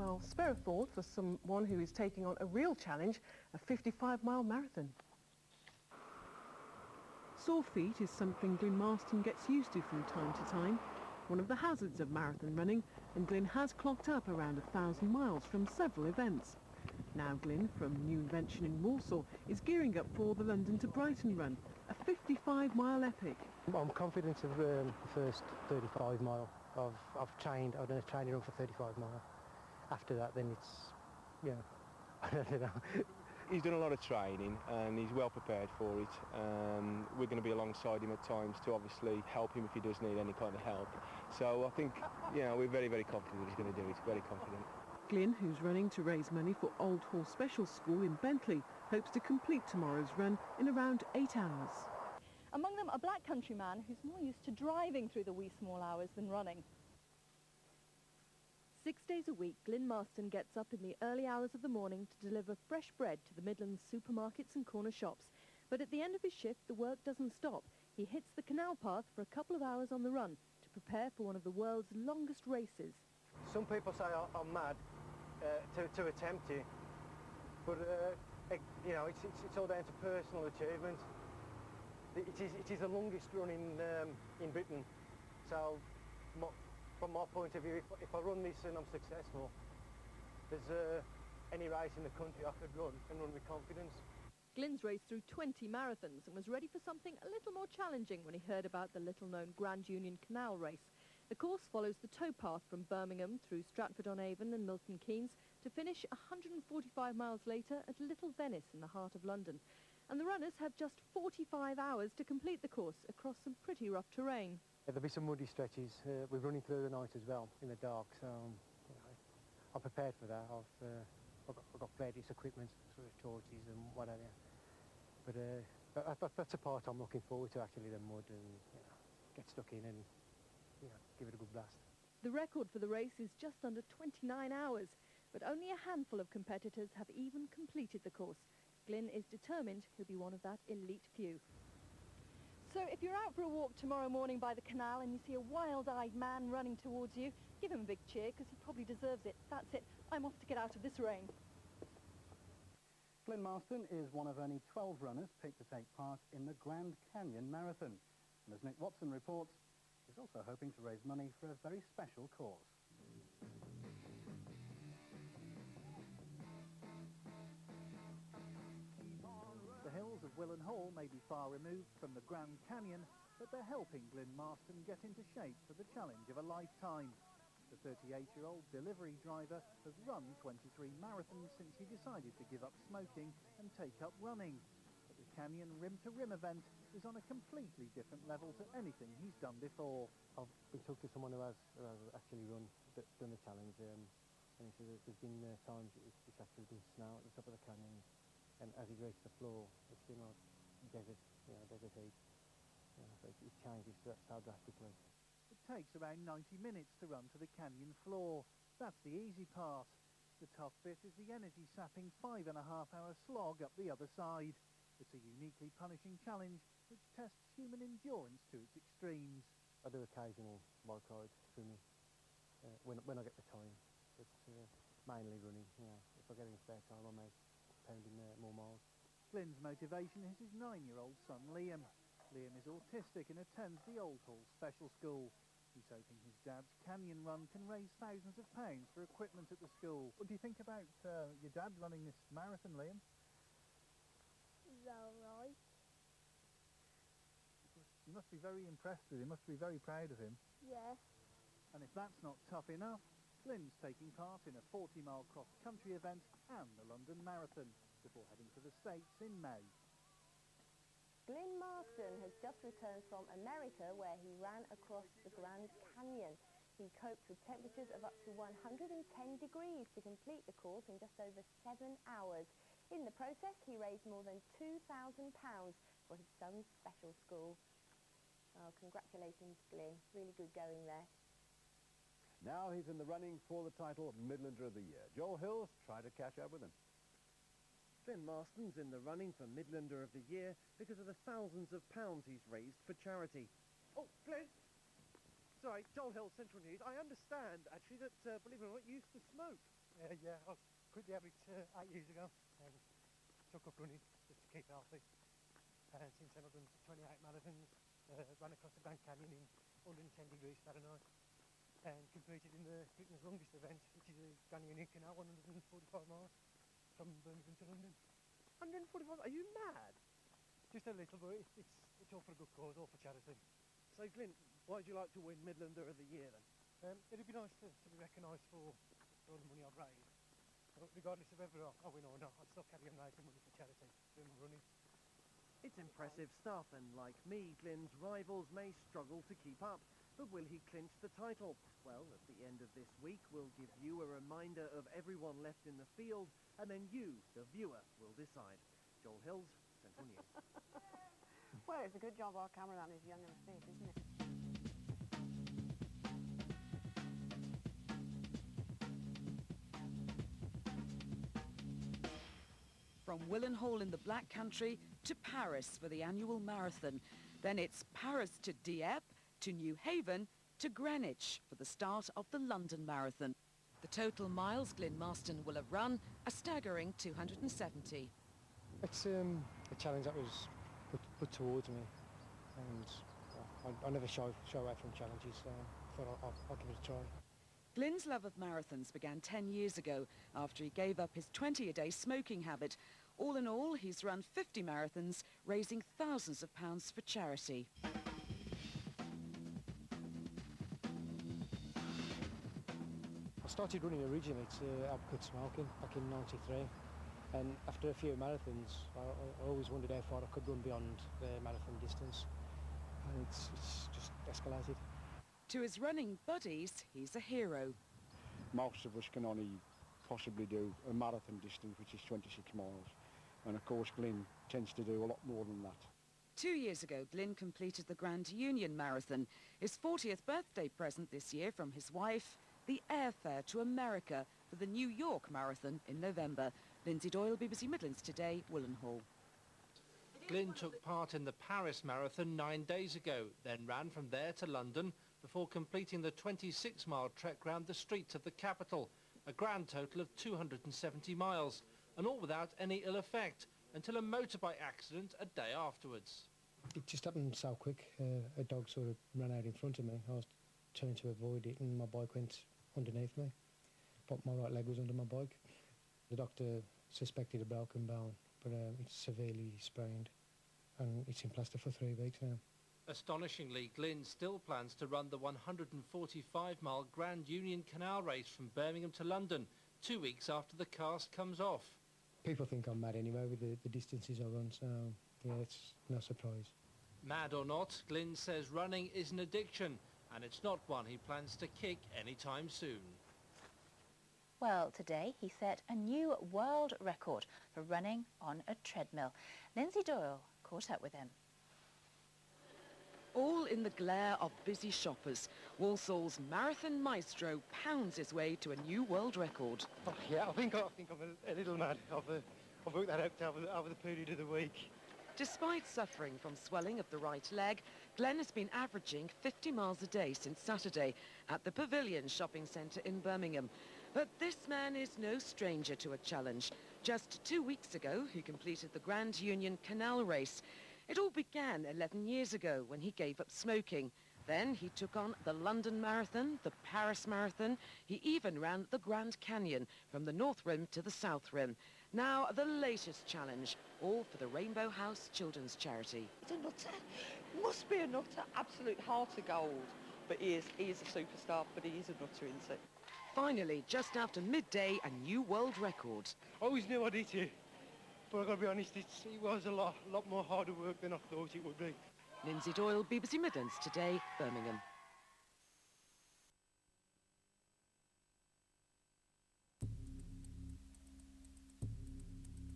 Well, spare a thought for someone who is taking on a real challenge, a 55-mile marathon. Sore feet is something Glyn Marston gets used to from time to time, one of the hazards of marathon running, and Glyn has clocked up around 1,000 miles from several events. Now Glyn, from New Invention in Walsall, is gearing up for the London to Brighton run, a 55-mile epic. I'm confident of the first 35 mile. I've done a training run for 35 mile. After that, then it's, you know, I don't know. He's done a lot of training and he's well prepared for it. We're going to be alongside him at times to obviously help him if he does need any kind of help. So I think, you know, we're very, very confident he's going to do it, very confident. Glyn, who's running to raise money for Old Hall Special School in Bentley, hopes to complete tomorrow's run in around 8 hours. Among them, a black country man who's more used to driving through the wee small hours than running. 6 days a week, Glyn Marston gets up in the early hours of the morning to deliver fresh bread to the Midlands supermarkets and corner shops. But at the end of his shift, the work doesn't stop. He hits the canal path for a couple of hours on the run to prepare for one of the world's longest races. Some people say I'm mad to attempt it, but you know, it's all down to personal achievement. It is the longest run in Britain, so from my point of view, if I run this and I'm successful, there's any race in the country I could run and run with confidence. Glyn's raced through 20 marathons and was ready for something a little more challenging when he heard about the little-known Grand Union Canal race. The course follows the towpath from Birmingham through Stratford-on-Avon and Milton Keynes to finish 145 miles later at Little Venice in the heart of London. And the runners have just 45 hours to complete the course across some pretty rough terrain. There'll be some muddy stretches. We're running through the night as well, in the dark, so you know, I'm prepared for that. I've got various equipment, sort of torches and whatever. But that's a part I'm looking forward to, actually, the mud, and you know, get stuck in and give it a good blast. The record for the race is just under 29 hours, but only a handful of competitors have even completed the course. Glyn is determined he'll be one of that elite few. So if you're out for a walk tomorrow morning by the canal and you see a wild-eyed man running towards you, give him a big cheer because he probably deserves it. That's it. I'm off to get out of this rain. Glyn Marston is one of only 12 runners picked to take part in the Grand Canyon Marathon. And as Nick Watson reports, he's also hoping to raise money for a very special cause. The hills of Willen Hall may be far removed from the Grand Canyon, but they're helping Glyn Marston get into shape for the challenge of a lifetime. The 38-year-old delivery driver has run 23 marathons since he decided to give up smoking and take up running. But the Canyon Rim to Rim event is on a completely different level to anything he's done before. I've been talking to someone who has actually done the challenge, and he said there's been times it's actually been snow at the top of the canyon. And as he reached the floor, it's been like desert, desert heat. So it changes so drastically. It takes around 90 minutes to run to the canyon floor. That's the easy part. The tough bit is the energy-sapping 5.5-hour slog up the other side. It's a uniquely punishing challenge which tests human endurance to its extremes. I do occasional bike rides, swimming, when I get the time. But mainly running. If I get any spare time, I may pound in more miles. Glyn's motivation is his 9-year-old son Liam. Liam is autistic and attends the Old Hall Special School. He's hoping his dad's canyon run can raise thousands of pounds for equipment at the school. What do you think about your dad running this marathon, Liam? He's alright. You must be very impressed with him, must be very proud of him. Yeah. And if that's not tough enough, Glyn's taking part in a 40-mile cross-country event and the London Marathon before heading to the States in May. Glyn Marston has just returned from America, where he ran across the Grand Canyon. He coped with temperatures of up to 110 degrees to complete the course in just over 7 hours. In the process, he raised more than £2,000 for his son's special school. Oh, congratulations, Glyn. Really good going there. Now he's in the running for the title of Midlander of the Year. Joel Hills tried to catch up with him. Glyn Marston's in the running for Midlander of the Year because of the thousands of pounds he's raised for charity. Oh, Glyn! Sorry, Joel Hill, Central News. I understand, actually, that, believe it or not, you used to smoke. Yeah, I quit the habit 8 years ago and took up running just to keep healthy. And since then I've done 28 marathons, ran across the Grand Canyon in 110 degrees Fahrenheit, and competed in the Britain's longest event, which is the Grand Union Canal, 145 miles from Birmingham to London. 145? Are you mad? Just a little, but it's all for a good cause, all for charity. So, Glyn, why'd you like to win Midlander of the Year then? It'd be nice to be recognised for all the money I've raised. But regardless of whether I win or not, I'll still carry on raising money for charity, doing my running. It's impressive stuff, and like me, Glyn's rivals may struggle to keep up. But will he clinch the title? Well, at the end of this week, we'll give you a reminder of everyone left in the field, and then you, the viewer, will decide. Joel Hills, Central News. Well, it's a good job our cameraman is young and fit, isn't it? From Willenhall in the Black Country to Paris for the annual marathon. Then it's Paris to Dieppe, to New Haven, to Greenwich for the start of the London Marathon. The total miles Glyn Marston will have run, a staggering 270. It's a challenge that was put towards me, and I never shy away from challenges, so I thought I'll give it a try. Glyn's love of marathons began 10 years ago after he gave up his 20-a-day smoking habit. All in all, he's run 50 marathons, raising thousands of pounds for charity. I started running originally to help quit smoking back in '93, and after a few marathons I always wondered how far I could run beyond the marathon distance, and it's just escalated. To his running buddies, he's a hero. Most of us can only possibly do a marathon distance, which is 26 miles, and of course Glyn tends to do a lot more than that. 2 years ago, Glyn completed the Grand Union Marathon, his 40th birthday present this year from his wife, the airfare to America for the New York Marathon in November. Lindsay Doyle, BBC Midlands Today, Willenhall. Glyn took part in the Paris Marathon 9 days ago, then ran from there to London before completing the 26-mile trek round the streets of the capital, a grand total of 270 miles, and all without any ill effect, until a motorbike accident a day afterwards. It just happened so quick. A dog sort of ran out in front of me. I was trying to avoid it, and my bike went underneath me, but my right leg was under my bike. The doctor suspected a broken bone, but it's severely sprained, and it's in plaster for 3 weeks now. Astonishingly, Glyn still plans to run the 145-mile Grand Union Canal race from Birmingham to London, 2 weeks after the cast comes off. People think I'm mad anyway with the distances I run, so yeah, it's no surprise. Mad or not, Glyn says running is an addiction, and it's not one he plans to kick anytime soon. Well, today he set a new world record for running on a treadmill. Lindsay Doyle caught up with him. All in the glare of busy shoppers, Walsall's marathon maestro pounds his way to a new world record. Oh, yeah, I think I'm a little mad. I've worked that out over the period of the week. Despite suffering from swelling of the right leg, Glenn has been averaging 50 miles a day since Saturday at the Pavilion shopping centre in Birmingham. But this man is no stranger to a challenge. Just 2 weeks ago, he completed the Grand Union Canal race. It all began 11 years ago when he gave up smoking. Then he took on the London Marathon, the Paris Marathon. He even ran the Grand Canyon from the North Rim to the South Rim. Now the latest challenge, all for the Rainbow House Children's Charity. He's a nutter. Must be a nutter. Absolute heart of gold. But he is a superstar, but he is a nutter, isn't he? Finally, just after midday, a new world record. I always knew I'd hit it, but I've got to be honest, it was a lot more harder work than I thought it would be. Lindsay Doyle, BBC Midlands Today, Birmingham.